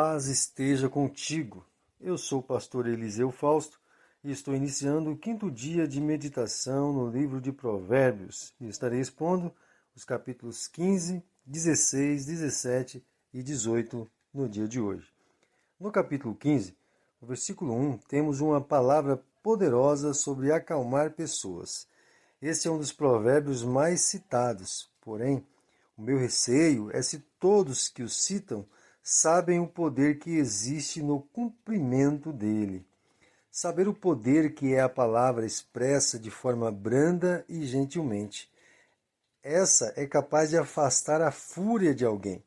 paz esteja contigo. Eu sou o pastor Eliseu Fausto e estou iniciando o 5º dia de meditação no livro de Provérbios e estarei expondo os capítulos 15, 16, 17 e 18 no dia de hoje. No capítulo 15, no versículo 1, temos uma palavra poderosa sobre acalmar pessoas. Este é um dos provérbios mais citados, porém, o meu receio é se todos que o citam sabem o poder que existe no cumprimento dele. Saber o poder que é a palavra expressa de forma branda e gentilmente. Essa é capaz de afastar a fúria de alguém,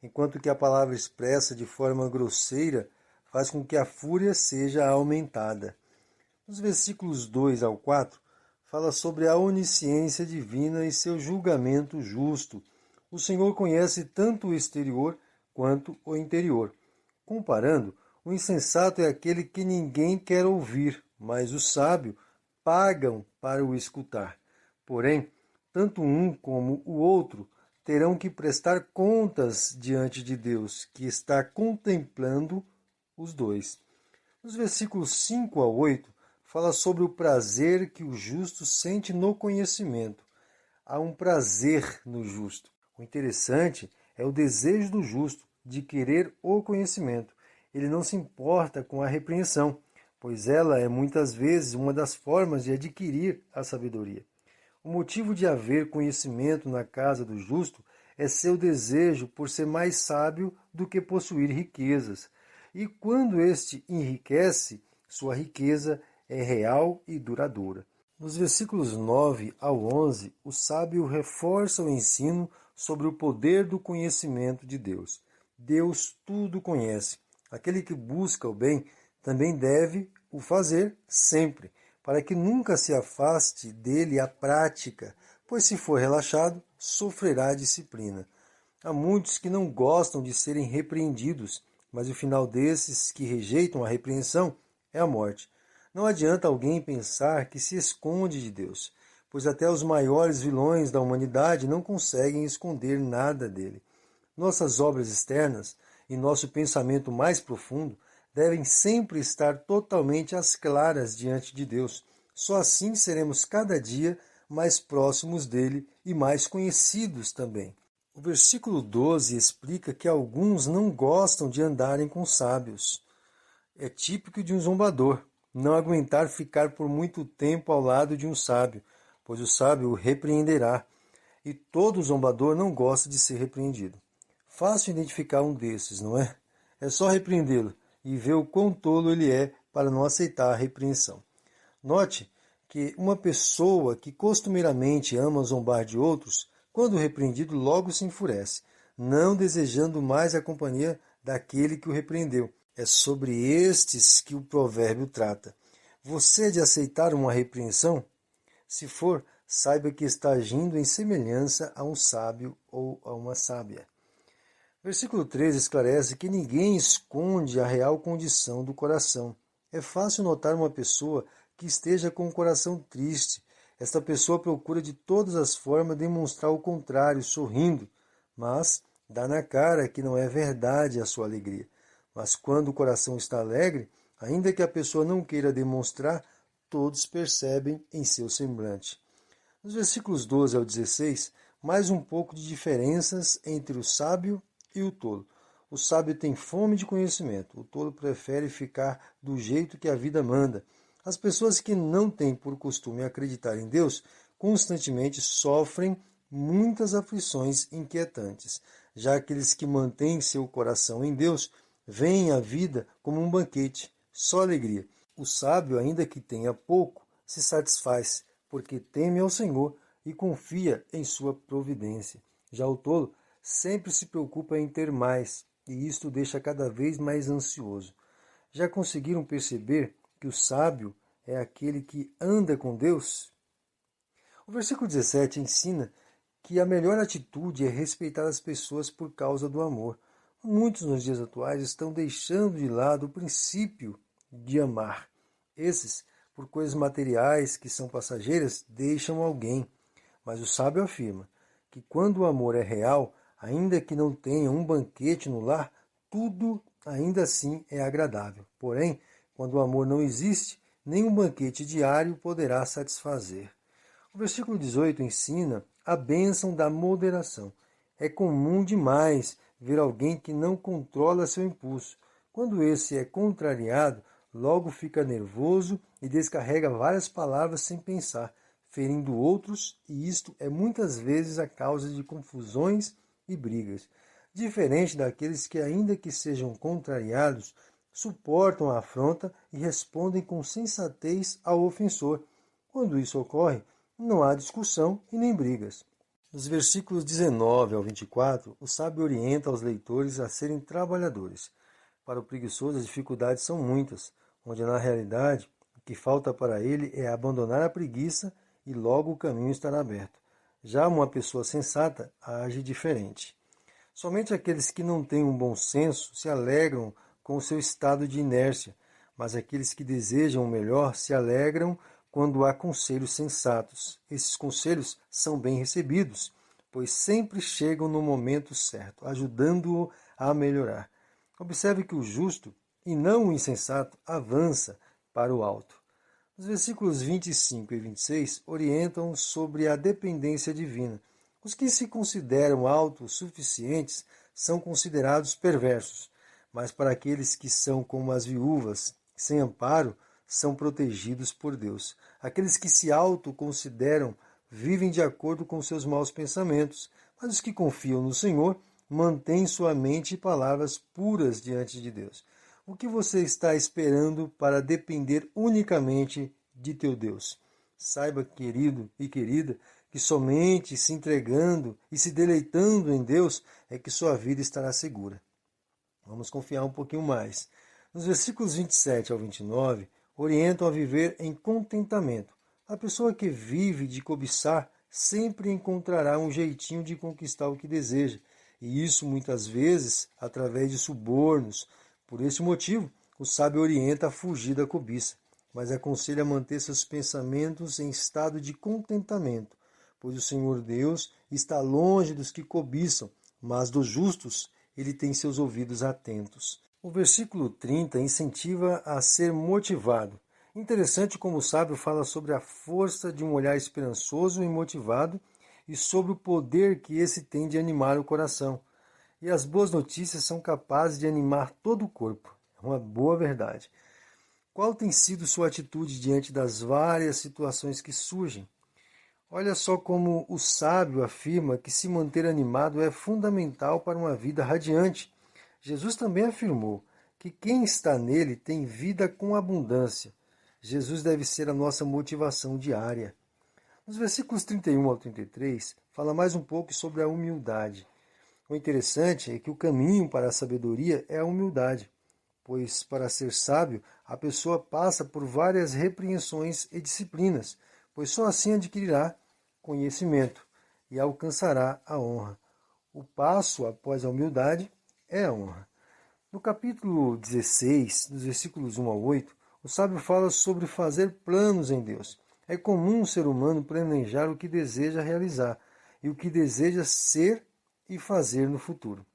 enquanto que a palavra expressa de forma grosseira faz com que a fúria seja aumentada. Nos versículos 2 ao 4, fala sobre a onisciência divina e seu julgamento justo. O Senhor conhece tanto o exterior quanto o interior. Comparando, o insensato é aquele que ninguém quer ouvir, mas o sábio pagam para o escutar. Porém, tanto um como o outro terão que prestar contas diante de Deus, que está contemplando os dois. Nos versículos 5 a 8, fala sobre o prazer que o justo sente no conhecimento. Há um prazer no justo. O interessante é o desejo do justo de querer o conhecimento. Ele não se importa com a repreensão, pois ela é muitas vezes uma das formas de adquirir a sabedoria. O motivo de haver conhecimento na casa do justo é seu desejo por ser mais sábio do que possuir riquezas. E quando este enriquece, sua riqueza é real e duradoura. Nos versículos 9 ao 11, o sábio reforça o ensino sobre o poder do conhecimento de Deus. Deus tudo conhece. Aquele que busca o bem também deve o fazer sempre, para que nunca se afaste dele a prática, pois se for relaxado, sofrerá disciplina. Há muitos que não gostam de serem repreendidos, mas o final desses que rejeitam a repreensão é a morte. Não adianta alguém pensar que se esconde de Deus, pois até os maiores vilões da humanidade não conseguem esconder nada dele. Nossas obras externas e nosso pensamento mais profundo devem sempre estar totalmente às claras diante de Deus. Só assim seremos cada dia mais próximos dele e mais conhecidos também. O versículo 12 explica que alguns não gostam de andarem com sábios. É típico de um zombador não aguentar ficar por muito tempo ao lado de um sábio, pois o sábio o repreenderá, e todo zombador não gosta de ser repreendido. Fácil identificar um desses, não é? É só repreendê-lo e ver o quão tolo ele é para não aceitar a repreensão. Note que uma pessoa que costumeiramente ama zombar de outros, quando repreendido, logo se enfurece, não desejando mais a companhia daquele que o repreendeu. É sobre estes que o provérbio trata. Você é de aceitar uma repreensão? Se for, saiba que está agindo em semelhança a um sábio ou a uma sábia. Versículo 13 esclarece que ninguém esconde a real condição do coração. É fácil notar uma pessoa que esteja com o coração triste. Esta pessoa procura de todas as formas demonstrar o contrário, sorrindo, mas dá na cara que não é verdade a sua alegria. Mas quando o coração está alegre, ainda que a pessoa não queira demonstrar, todos percebem em seu semblante. Nos versículos 12 ao 16, mais um pouco de diferenças entre o sábio e o tolo. O sábio tem fome de conhecimento, o tolo prefere ficar do jeito que a vida manda. As pessoas que não têm por costume acreditar em Deus constantemente sofrem muitas aflições inquietantes. Já aqueles que mantêm seu coração em Deus veem a vida como um banquete, só alegria. O sábio, ainda que tenha pouco, se satisfaz, porque teme ao Senhor e confia em sua providência. Já o tolo sempre se preocupa em ter mais, e isto o deixa cada vez mais ansioso. Já conseguiram perceber que o sábio é aquele que anda com Deus? O versículo 17 ensina que a melhor atitude é respeitar as pessoas por causa do amor. Muitos nos dias atuais estão deixando de lado o princípio de amar. Esses, por coisas materiais que são passageiras, deixam alguém. Mas o sábio afirma que quando o amor é real, ainda que não tenha um banquete no lar, tudo ainda assim é agradável. Porém, quando o amor não existe, nenhum banquete diário poderá satisfazer. O versículo 18 ensina a bênção da moderação. É comum demais ver alguém que não controla seu impulso. Quando esse é contrariado, logo fica nervoso e descarrega várias palavras sem pensar, ferindo outros, e isto é muitas vezes a causa de confusões e brigas. Diferente daqueles que, ainda que sejam contrariados, suportam a afronta e respondem com sensatez ao ofensor. Quando isso ocorre, não há discussão e nem brigas. Nos versículos 19 ao 24, o sábio orienta os leitores a serem trabalhadores. Para o preguiçoso, as dificuldades são muitas, onde na realidade o que falta para ele é abandonar a preguiça e logo o caminho estará aberto. Já uma pessoa sensata age diferente. Somente aqueles que não têm um bom senso se alegram com o seu estado de inércia, mas aqueles que desejam o melhor se alegram quando há conselhos sensatos. Esses conselhos são bem recebidos, pois sempre chegam no momento certo, ajudando-o a melhorar. Observe que o justo, e não o insensato, avança para o alto. Os versículos 25 e 26 orientam sobre a dependência divina. Os que se consideram autossuficientes são considerados perversos, mas para aqueles que são como as viúvas, sem amparo, são protegidos por Deus. Aqueles que se autoconsideram vivem de acordo com seus maus pensamentos, mas os que confiam no Senhor mantêm sua mente e palavras puras diante de Deus. O que você está esperando para depender unicamente de teu Deus? Saiba, querido e querida, que somente se entregando e se deleitando em Deus é que sua vida estará segura. Vamos confiar um pouquinho mais. Nos versículos 27 ao 29, orientam a viver em contentamento. A pessoa que vive de cobiçar sempre encontrará um jeitinho de conquistar o que deseja, e isso muitas vezes através de subornos. Por este motivo, o sábio orienta a fugir da cobiça, mas aconselha a manter seus pensamentos em estado de contentamento, pois o Senhor Deus está longe dos que cobiçam, mas dos justos ele tem seus ouvidos atentos. O versículo 30 incentiva a ser motivado. Interessante como o sábio fala sobre a força de um olhar esperançoso e motivado e sobre o poder que esse tem de animar o coração. E as boas notícias são capazes de animar todo o corpo. É uma boa verdade. Qual tem sido sua atitude diante das várias situações que surgem? Olha só como o sábio afirma que se manter animado é fundamental para uma vida radiante. Jesus também afirmou que quem está nele tem vida com abundância. Jesus deve ser a nossa motivação diária. Nos versículos 31 ao 33, fala mais um pouco sobre a humildade. O interessante é que o caminho para a sabedoria é a humildade, pois para ser sábio, a pessoa passa por várias repreensões e disciplinas, pois só assim adquirirá conhecimento e alcançará a honra. O passo após a humildade é a honra. No capítulo 16, dos versículos 1 ao 8, o sábio fala sobre fazer planos em Deus. É comum o ser humano planejar o que deseja realizar e o que deseja ser e fazer no futuro.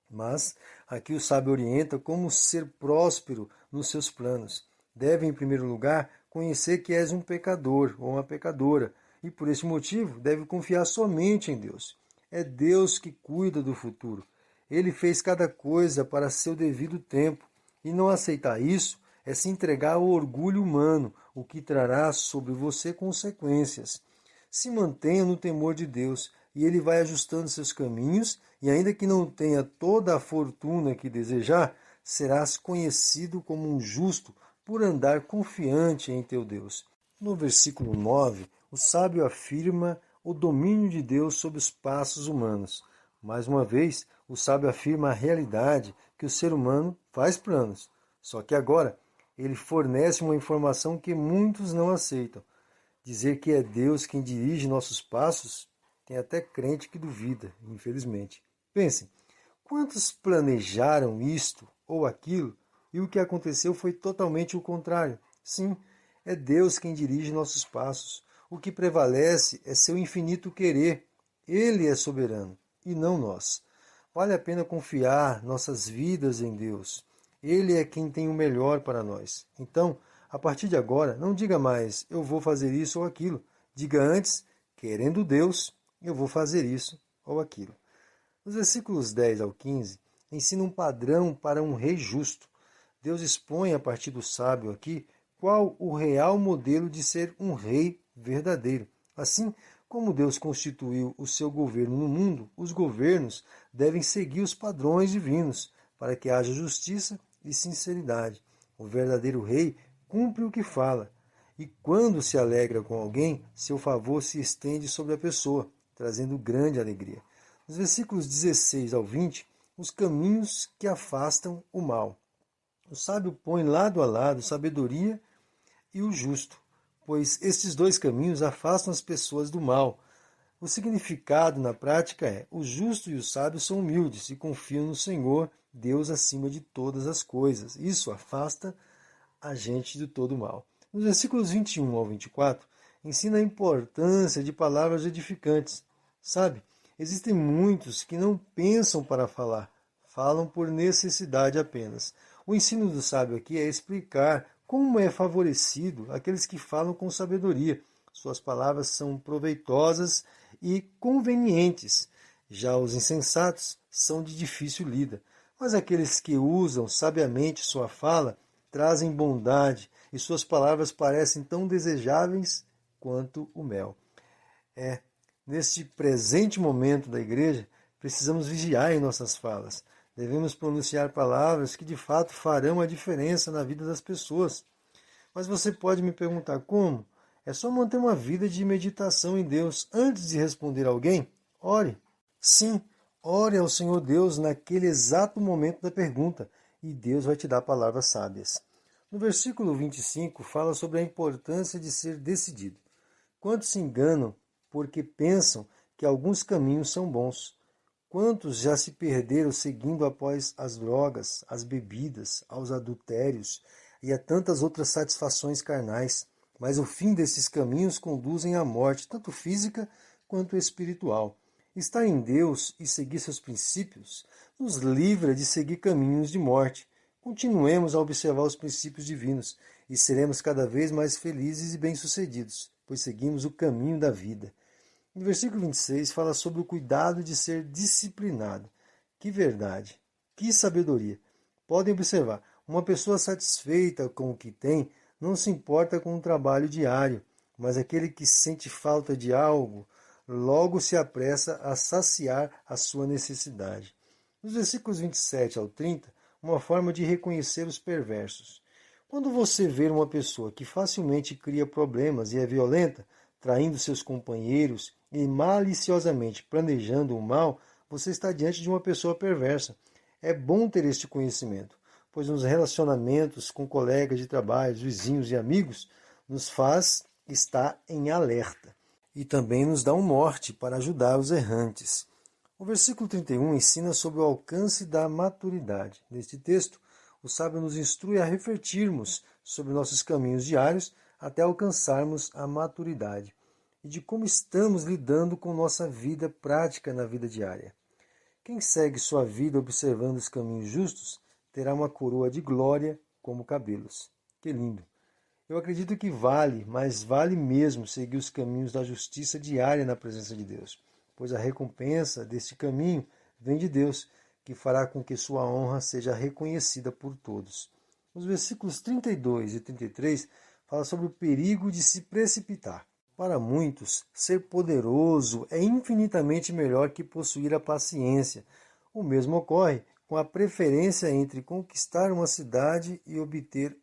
Mas aqui o sábio orienta como ser próspero nos seus planos. Deve, em primeiro lugar, conhecer que és um pecador ou uma pecadora e, por esse motivo, deve confiar somente em Deus. É Deus que cuida do futuro. Ele fez cada coisa para seu devido tempo, e não aceitar isso é se entregar ao orgulho humano, o que trará sobre você consequências. Se mantenha no temor de Deus, e ele vai ajustando seus caminhos, e ainda que não tenha toda a fortuna que desejar, serás conhecido como um justo por andar confiante em teu Deus. No versículo 9, o sábio afirma o domínio de Deus sobre os passos humanos. Mais uma vez, o sábio afirma a realidade que o ser humano faz planos. Só que agora, ele fornece uma informação que muitos não aceitam. Dizer que é Deus quem dirige nossos passos, tem até crente que duvida, infelizmente. Pensem, quantos planejaram isto ou aquilo e o que aconteceu foi totalmente o contrário? Sim, é Deus quem dirige nossos passos. O que prevalece é seu infinito querer. Ele é soberano e não nós. Vale a pena confiar nossas vidas em Deus. Ele é quem tem o melhor para nós. Então, a partir de agora, não diga mais, eu vou fazer isso ou aquilo. Diga antes, querendo Deus, eu vou fazer isso ou aquilo. Nos versículos 10 ao 15, ensina um padrão para um rei justo. Deus expõe a partir do sábio aqui qual o real modelo de ser um rei verdadeiro. Assim como Deus constituiu o seu governo no mundo, os governos devem seguir os padrões divinos para que haja justiça e sinceridade. O verdadeiro rei cumpre o que fala, e quando se alegra com alguém, seu favor se estende sobre a pessoa, trazendo grande alegria. Nos versículos 16 ao 20, os caminhos que afastam o mal. O sábio põe lado a lado sabedoria e o justo, pois estes dois caminhos afastam as pessoas do mal. O significado na prática é: o justo e o sábio são humildes e confiam no Senhor, Deus acima de todas as coisas. Isso afasta a gente de todo o mal. Nos versículos 21 ao 24, ensina a importância de palavras edificantes. Sabe, existem muitos que não pensam para falar, falam por necessidade apenas. O ensino do sábio aqui é explicar como é favorecido aqueles que falam com sabedoria. Suas palavras são proveitosas e convenientes. Já os insensatos são de difícil lida. Mas aqueles que usam sabiamente sua fala trazem bondade e suas palavras parecem tão desejáveis quanto o mel. Neste presente momento da igreja, precisamos vigiar em nossas falas. Devemos pronunciar palavras que de fato farão a diferença na vida das pessoas. Mas você pode me perguntar como? É só manter uma vida de meditação em Deus antes de responder alguém? Ore. Sim, ore ao Senhor Deus naquele exato momento da pergunta e Deus vai te dar palavras sábias. No versículo 25 fala sobre a importância de ser decidido. Quantos se enganam porque pensam que alguns caminhos são bons? Quantos já se perderam seguindo após as drogas, as bebidas, aos adultérios e a tantas outras satisfações carnais? Mas o fim desses caminhos conduzem à morte, tanto física quanto espiritual. Estar em Deus e seguir seus princípios nos livra de seguir caminhos de morte. Continuemos a observar os princípios divinos e seremos cada vez mais felizes e bem-sucedidos, pois seguimos o caminho da vida. No versículo 26 fala sobre o cuidado de ser disciplinado. Que verdade! Que sabedoria! Podem observar, uma pessoa satisfeita com o que tem não se importa com o trabalho diário, mas aquele que sente falta de algo logo se apressa a saciar a sua necessidade. Nos versículos 27 ao 30, uma forma de reconhecer os perversos. Quando você vê uma pessoa que facilmente cria problemas e é violenta, traindo seus companheiros e maliciosamente planejando o mal, você está diante de uma pessoa perversa. É bom ter este conhecimento, pois nos relacionamentos com colegas de trabalho, vizinhos e amigos, nos faz estar em alerta. E também nos dá um norte para ajudar os errantes. O versículo 31 ensina sobre o alcance da maturidade. Neste texto, o sábio nos instrui a refletirmos sobre nossos caminhos diários até alcançarmos a maturidade e de como estamos lidando com nossa vida prática na vida diária. Quem segue sua vida observando os caminhos justos terá uma coroa de glória como cabelos. Que lindo! Eu acredito que vale, mas vale mesmo seguir os caminhos da justiça diária na presença de Deus, pois a recompensa deste caminho vem de Deus, que fará com que sua honra seja reconhecida por todos. Os versículos 32 e 33 falam sobre o perigo de se precipitar. Para muitos, ser poderoso é infinitamente melhor que possuir a paciência. O mesmo ocorre com a preferência entre conquistar uma cidade e obter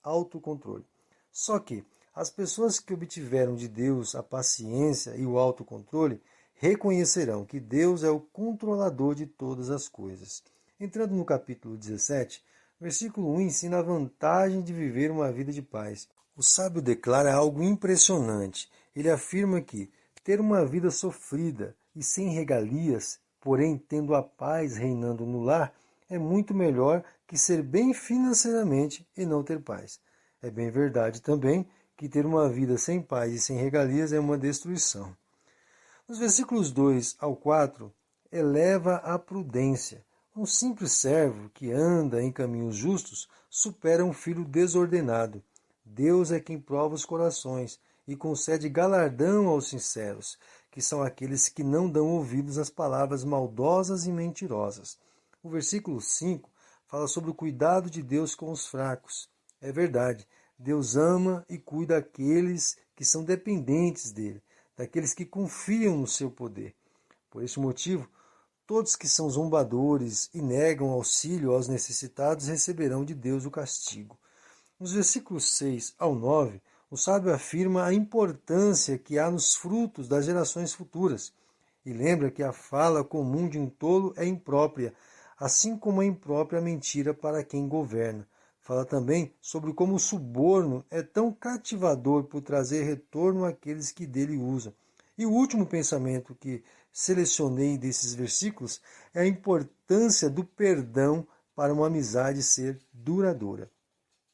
autocontrole. Só que as pessoas que obtiveram de Deus a paciência e o autocontrole reconhecerão que Deus é o controlador de todas as coisas. Entrando no capítulo 17, versículo 1 ensina a vantagem de viver uma vida de paz. O sábio declara algo impressionante. Ele afirma que ter uma vida sofrida e sem regalias, porém tendo a paz reinando no lar, é muito melhor que ser bem financeiramente e não ter paz. É bem verdade também que ter uma vida sem paz e sem regalias é uma destruição. Nos versículos 2 ao 4, eleva a prudência. Um simples servo que anda em caminhos justos supera um filho desordenado. Deus é quem prova os corações e concede galardão aos sinceros, que são aqueles que não dão ouvidos às palavras maldosas e mentirosas. O versículo 5 fala sobre o cuidado de Deus com os fracos. É verdade, Deus ama e cuida daqueles que são dependentes dele, daqueles que confiam no seu poder. Por este motivo, todos que são zombadores e negam auxílio aos necessitados receberão de Deus o castigo. Nos versículos 6 ao 9, o sábio afirma a importância que há nos frutos das gerações futuras e lembra que a fala comum de um tolo é imprópria, assim como é imprópria a mentira para quem governa. Fala também sobre como o suborno é tão cativador por trazer retorno àqueles que dele usam. E o último pensamento que selecionei desses versículos é a importância do perdão para uma amizade ser duradoura.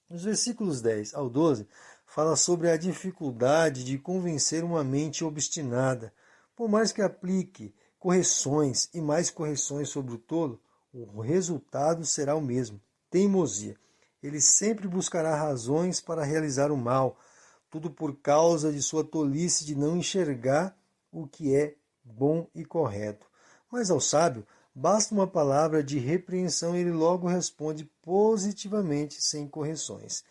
Nos versículos 10 ao 12, fala sobre a dificuldade de convencer uma mente obstinada. Por mais que aplique correções e mais correções sobre o tolo, o resultado será o mesmo: teimosia. Ele sempre buscará razões para realizar o mal, tudo por causa de sua tolice de não enxergar o que é bom e correto. Mas ao sábio, basta uma palavra de repreensão e ele logo responde positivamente, sem correções.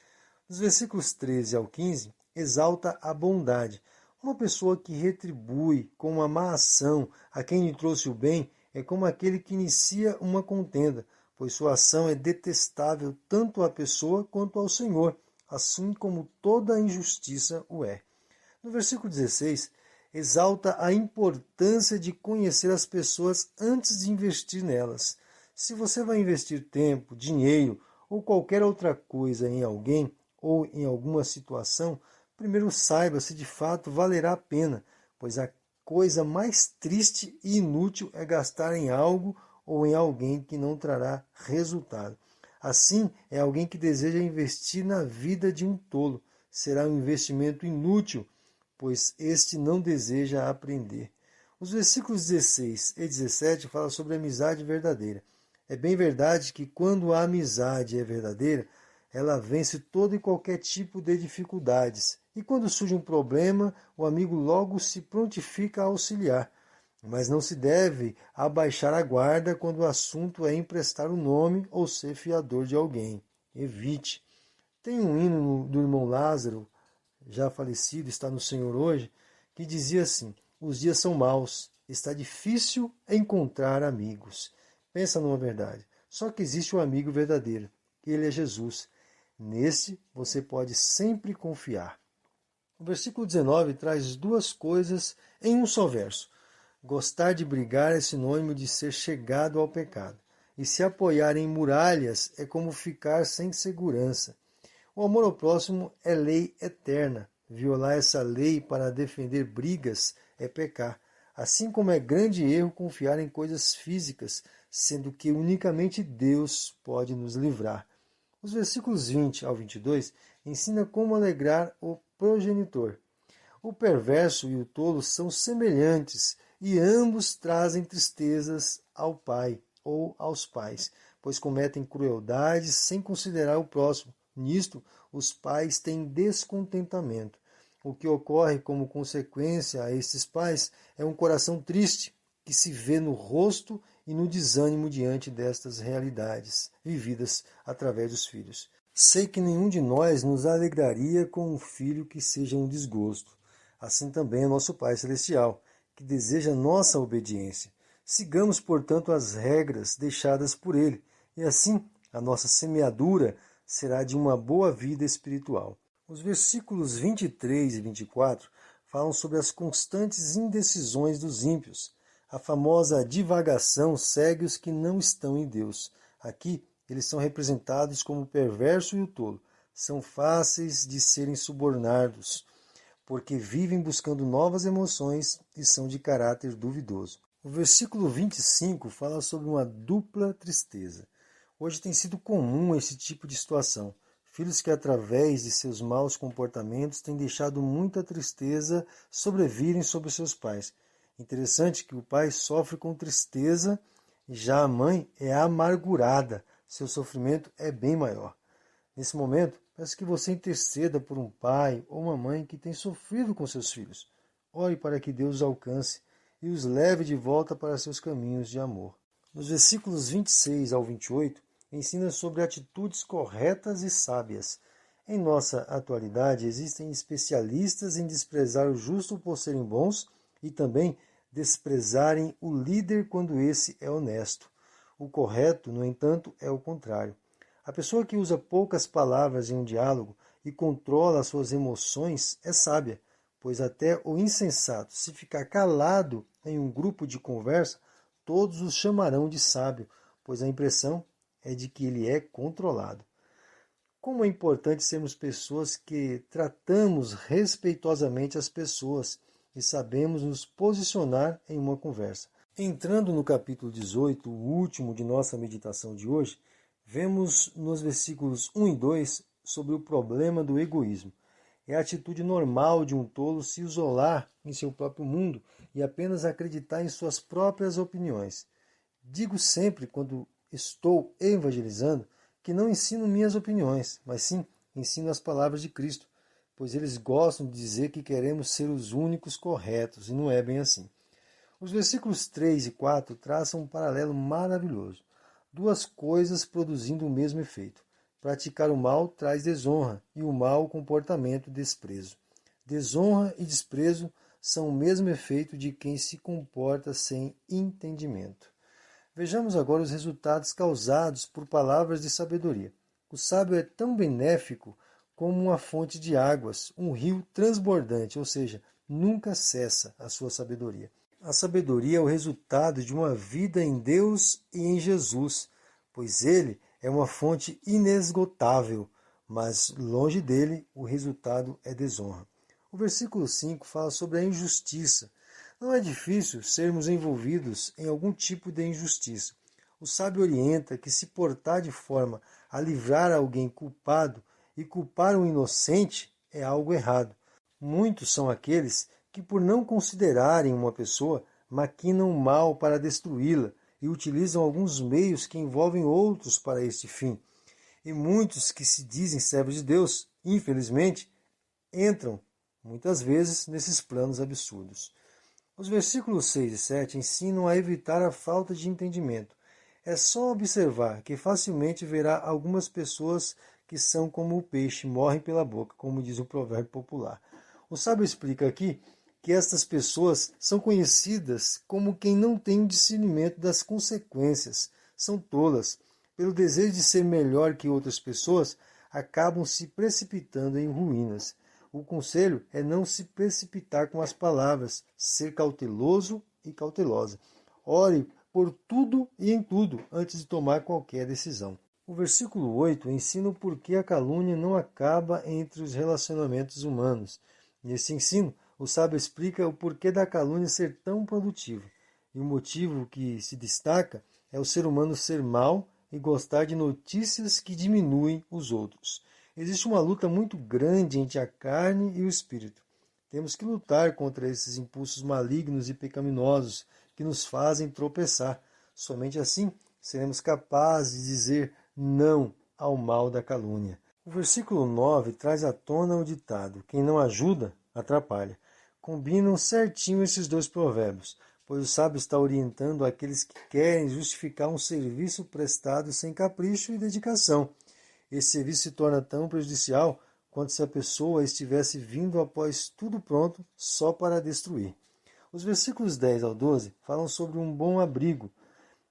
Nos versículos 13 ao 15, exalta a bondade. Uma pessoa que retribui com uma má ação a quem lhe trouxe o bem é como aquele que inicia uma contenda, pois sua ação é detestável tanto à pessoa quanto ao Senhor, assim como toda injustiça o é. No versículo 16, exalta a importância de conhecer as pessoas antes de investir nelas. Se você vai investir tempo, dinheiro ou qualquer outra coisa em alguém ou em alguma situação, primeiro saiba se de fato valerá a pena, pois a coisa mais triste e inútil é gastar em algo ou em alguém que não trará resultado. Assim, é alguém que deseja investir na vida de um tolo. Será um investimento inútil, pois este não deseja aprender. Os versículos 16 e 17 falam sobre a amizade verdadeira. É bem verdade que quando a amizade é verdadeira, ela vence todo e qualquer tipo de dificuldades. E quando surge um problema, o amigo logo se prontifica a auxiliar. Mas não se deve abaixar a guarda quando o assunto é emprestar o nome ou ser fiador de alguém. Evite. Tem um hino do irmão Lázaro, já falecido, está no Senhor hoje, que dizia assim: os dias são maus, está difícil encontrar amigos. Pensa numa verdade. Só que existe um amigo verdadeiro. Ele é Jesus. Neste você pode sempre confiar. O versículo 19 traz duas coisas em um só verso. Gostar de brigar é sinônimo de ser chegado ao pecado. E se apoiar em muralhas é como ficar sem segurança. O amor ao próximo é lei eterna. Violar essa lei para defender brigas é pecar. Assim como é grande erro confiar em coisas físicas, sendo que unicamente Deus pode nos livrar. Os versículos 20 ao 22 ensinam como alegrar o progenitor. O perverso e o tolo são semelhantes e ambos trazem tristezas ao pai ou aos pais, pois cometem crueldades sem considerar o próximo. Nisto, os pais têm descontentamento. O que ocorre como consequência a estes pais é um coração triste, que se vê no rosto e no desânimo diante destas realidades vividas através dos filhos. Sei que nenhum de nós nos alegraria com um filho que seja um desgosto. Assim também é nosso Pai Celestial, que deseja nossa obediência. Sigamos, portanto, as regras deixadas por Ele, e assim a nossa semeadura será de uma boa vida espiritual. Os versículos 23 e 24 falam sobre as constantes indecisões dos ímpios. A famosa divagação segue os que não estão em Deus. Aqui, eles são representados como o perverso e o tolo. São fáceis de serem subornados, porque vivem buscando novas emoções e são de caráter duvidoso. O versículo 25 fala sobre uma dupla tristeza. Hoje tem sido comum esse tipo de situação. Filhos que, através de seus maus comportamentos, têm deixado muita tristeza sobrevirem sobre seus pais. Interessante que o pai sofre com tristeza Já a mãe é amargurada, seu sofrimento é bem maior. Nesse momento, peço que você interceda por um pai ou uma mãe que tem sofrido com seus filhos. Ore para que Deus os alcance e os leve de volta para seus caminhos de amor. Nos versículos 26 ao 28, ensina sobre atitudes corretas e sábias. Em nossa atualidade, existem especialistas em desprezar o justo por serem bons e também desprezarem o líder quando esse é honesto. O correto, no entanto, é o contrário. A pessoa que usa poucas palavras em um diálogo e controla suas emoções é sábia, pois até o insensato, se ficar calado em um grupo de conversa, todos os chamarão de sábio, pois a impressão é de que ele é controlado. Como é importante sermos pessoas que tratamos respeitosamente as pessoas e sabemos nos posicionar em uma conversa. Entrando no capítulo 18, o último de nossa meditação de hoje, vemos nos versículos 1 e 2 sobre o problema do egoísmo. É a atitude normal de um tolo se isolar em seu próprio mundo e apenas acreditar em suas próprias opiniões. Digo sempre, quando estou evangelizando, que não ensino minhas opiniões, mas sim ensino as palavras de Cristo, pois eles gostam de dizer que queremos ser os únicos corretos, e não é bem assim. Os versículos 3 e 4 traçam um paralelo maravilhoso. Duas coisas produzindo o mesmo efeito. Praticar o mal traz desonra, e o mau comportamento desprezo. Desonra e desprezo são o mesmo efeito de quem se comporta sem entendimento. Vejamos agora os resultados causados por palavras de sabedoria. O sábio é tão benéfico como uma fonte de águas, um rio transbordante, ou seja, nunca cessa a sua sabedoria. A sabedoria é o resultado de uma vida em Deus e em Jesus, pois Ele é uma fonte inesgotável, mas longe dele o resultado é desonra. O versículo 5 fala sobre a injustiça. Não é difícil sermos envolvidos em algum tipo de injustiça. O sábio orienta que se portar de forma a livrar alguém culpado e culpar um inocente é algo errado. Muitos são aqueles que, por não considerarem uma pessoa, maquinam o mal para destruí-la e utilizam alguns meios que envolvem outros para este fim. E muitos que se dizem servos de Deus, infelizmente, entram, muitas vezes, nesses planos absurdos. Os versículos 6 e 7 ensinam a evitar a falta de entendimento. É só observar que facilmente verá algumas pessoas que são como o peixe, morrem pela boca, como diz o provérbio popular. O sábio explica aqui que estas pessoas são conhecidas como quem não tem discernimento das consequências, são tolas. Pelo desejo de ser melhor que outras pessoas, acabam se precipitando em ruínas. O conselho é não se precipitar com as palavras, ser cauteloso e cautelosa. Ore por tudo e em tudo antes de tomar qualquer decisão. O versículo 8 ensina o porquê a calúnia não acaba entre os relacionamentos humanos. Nesse ensino, o sábio explica o porquê da calúnia ser tão produtiva. E o motivo que se destaca é o ser humano ser mau e gostar de notícias que diminuem os outros. Existe uma luta muito grande entre a carne e o espírito. Temos que lutar contra esses impulsos malignos e pecaminosos que nos fazem tropeçar. Somente assim seremos capazes de dizer não ao mal da calúnia. O versículo 9 traz à tona o ditado: quem não ajuda, atrapalha. Combinam certinho esses dois provérbios, pois o sábio está orientando aqueles que querem justificar um serviço prestado sem capricho e dedicação. Esse serviço se torna tão prejudicial quanto se a pessoa estivesse vindo após tudo pronto só para destruir. Os versículos 10 ao 12 falam sobre um bom abrigo.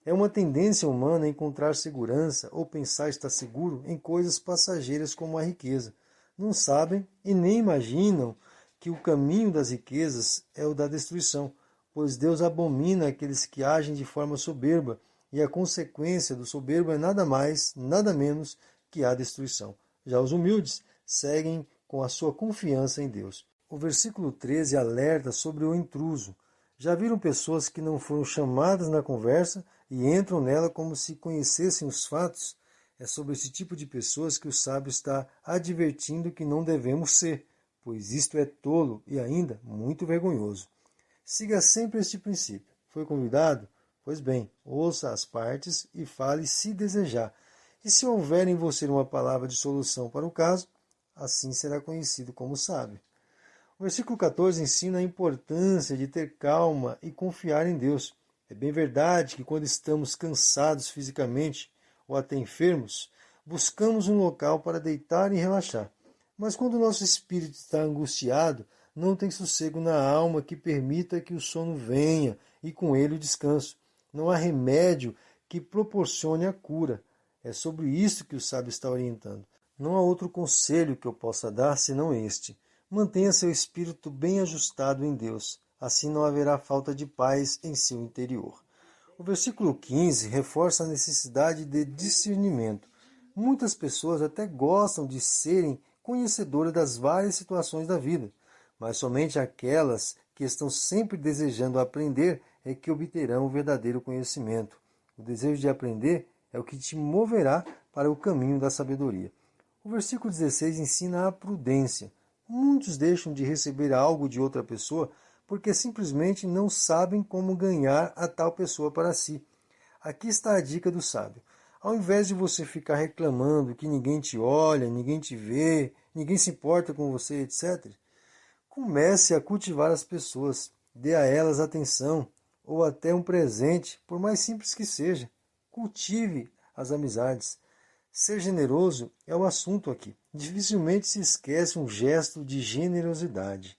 É uma tendência humana encontrar segurança ou pensar estar seguro em coisas passageiras como a riqueza. Não sabem e nem imaginam que o caminho das riquezas é o da destruição, pois Deus abomina aqueles que agem de forma soberba, e a consequência do soberbo é nada mais, nada menos que a destruição. Já os humildes seguem com a sua confiança em Deus. O versículo 13 alerta sobre o intruso. Já viram pessoas que não foram chamadas na conversa e entram nela como se conhecessem os fatos? É sobre esse tipo de pessoas que o sábio está advertindo que não devemos ser, pois isto é tolo e ainda muito vergonhoso. Siga sempre este princípio. Foi convidado? Pois bem, ouça as partes e fale se desejar. E se houver em você uma palavra de solução para o caso, assim será conhecido como sábio. O versículo 14 ensina a importância de ter calma e confiar em Deus. É bem verdade que quando estamos cansados fisicamente ou até enfermos, buscamos um local para deitar e relaxar. Mas quando o nosso espírito está angustiado, não tem sossego na alma que permita que o sono venha e com ele o descanso. Não há remédio que proporcione a cura. É sobre isso que o sábio está orientando. Não há outro conselho que eu possa dar senão este. Mantenha seu espírito bem ajustado em Deus. Assim não haverá falta de paz em seu interior. O versículo 15 reforça a necessidade de discernimento. Muitas pessoas até gostam de serem conhecedoras das várias situações da vida, mas somente aquelas que estão sempre desejando aprender é que obterão o verdadeiro conhecimento. O desejo de aprender é o que te moverá para o caminho da sabedoria. O versículo 16 ensina a prudência. Muitos deixam de receber algo de outra pessoa porque simplesmente não sabem como ganhar a tal pessoa para si. Aqui está a dica do sábio. Ao invés de você ficar reclamando que ninguém te olha, ninguém te vê, ninguém se importa com você, etc., comece a cultivar as pessoas. Dê a elas atenção ou até um presente, por mais simples que seja. Cultive as amizades. Ser generoso é o assunto aqui. Dificilmente se esquece um gesto de generosidade.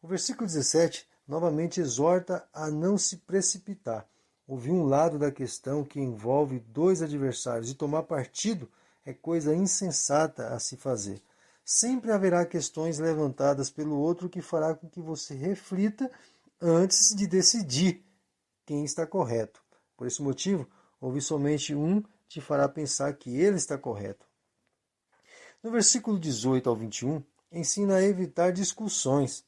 O versículo 17 novamente exorta a não se precipitar. Ouvir um lado da questão que envolve dois adversários e tomar partido é coisa insensata a se fazer. Sempre haverá questões levantadas pelo outro que fará com que você reflita antes de decidir quem está correto. Por esse motivo, ouvir somente um te fará pensar que ele está correto. No versículo 18 ao 21, ensina a evitar discussões.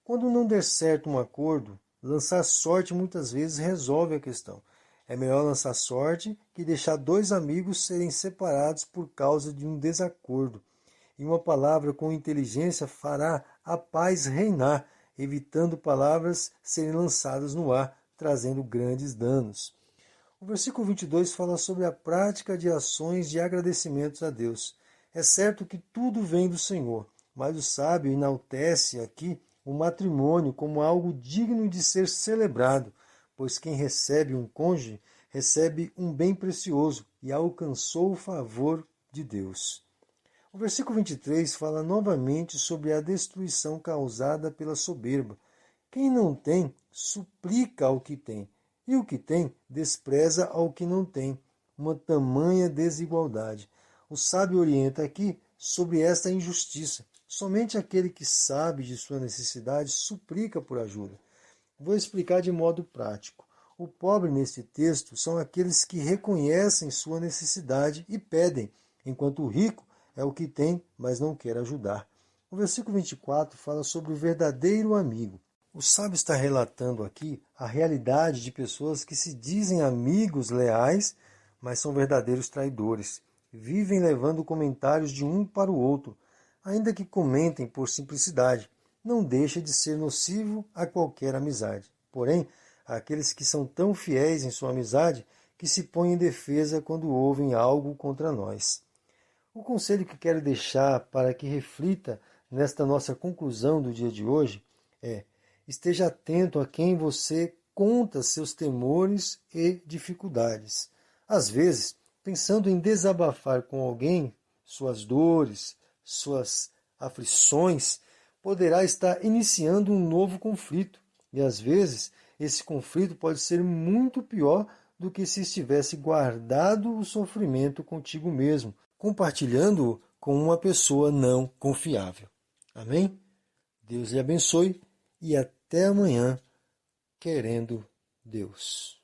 Quando não der certo um acordo, lançar sorte muitas vezes resolve a questão. É melhor lançar sorte que deixar dois amigos serem separados por causa de um desacordo. E uma palavra com inteligência fará a paz reinar, evitando palavras serem lançadas no ar, trazendo grandes danos. O versículo 22 fala sobre a prática de ações de agradecimentos a Deus. É certo que tudo vem do Senhor, mas o sábio enaltece aqui o matrimônio como algo digno de ser celebrado, pois quem recebe um cônjuge recebe um bem precioso e alcançou o favor de Deus. O versículo 23 fala novamente sobre a destruição causada pela soberba. Quem não tem, suplica ao que tem, e o que tem, despreza ao que não tem. Uma tamanha desigualdade. O sábio orienta aqui sobre esta injustiça. Somente aquele que sabe de sua necessidade suplica por ajuda. Vou explicar de modo prático. O pobre neste texto são aqueles que reconhecem sua necessidade e pedem, enquanto o rico é o que tem, mas não quer ajudar. O versículo 24 fala sobre o verdadeiro amigo. O sábio está relatando aqui a realidade de pessoas que se dizem amigos leais, mas são verdadeiros traidores. Vivem levando comentários de um para o outro, ainda que comentem por simplicidade. Não deixa de ser nocivo a qualquer amizade. Porém, há aqueles que são tão fiéis em sua amizade que se põem em defesa quando ouvem algo contra nós. O conselho que quero deixar para que reflita nesta nossa conclusão do dia de hoje é: esteja atento a quem você conta seus temores e dificuldades. Às vezes, pensando em desabafar com alguém suas dores, suas aflições, poderá estar iniciando um novo conflito. E às vezes, esse conflito pode ser muito pior do que se estivesse guardado o sofrimento contigo mesmo, compartilhando-o com uma pessoa não confiável. Amém? Deus lhe abençoe e até amanhã, querendo Deus.